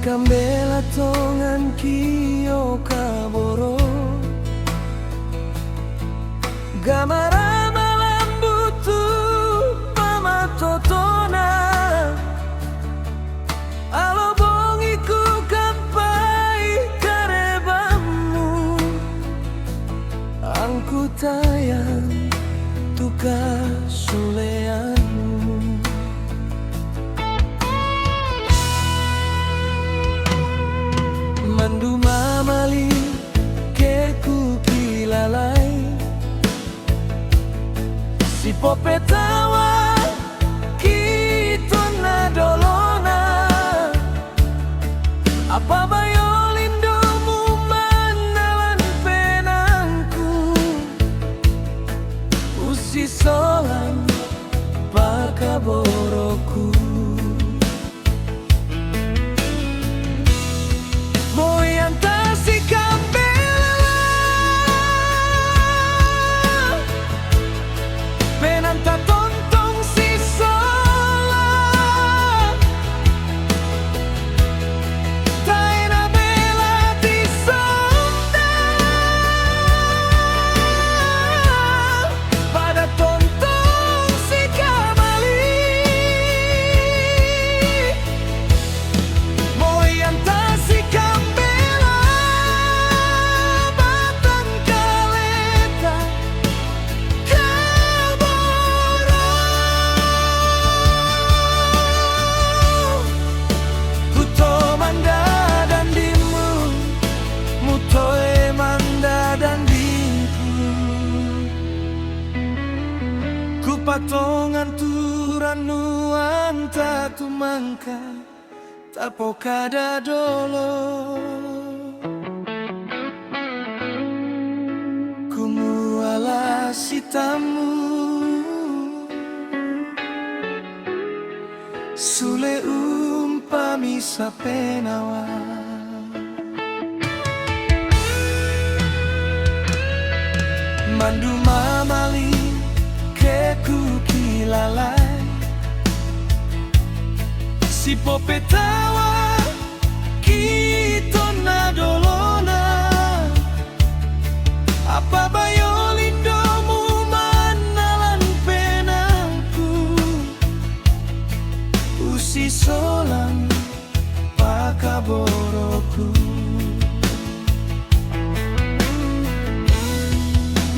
Kambela tongan kio kaboro Gamara malam butu mama totona Alo bongiku kampai karebamu Angku tayang tuka suleanmu Mandu mamali keku kilalai Si popetawa kito na dolona Apa bayolindomu manalan penangku Usi solang pakaboroku Patongan turanu anta tumangka tapo kada dolo Kumuala sitamu Sule umpami sapenawa Mandu mamali keku kilalai Si popetawa kito na dolona Apa bayolindomu manalan penangku Usi solang pakaboroku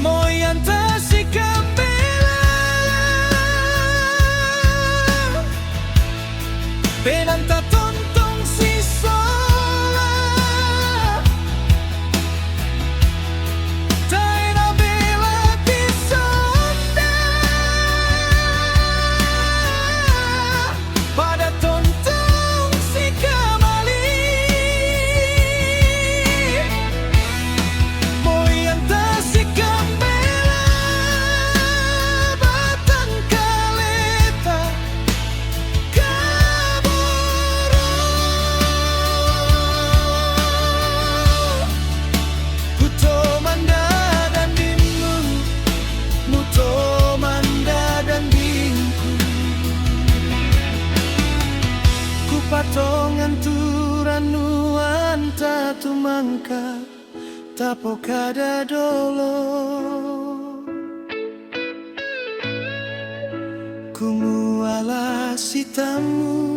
Moyanta si Penanta tontong si sola Taina bela di sonda Pada tontong si kamali Moyanta si kambela Batang kaleta Patongan turanu anta tumangka tapo kada dolo Kumuala sitamu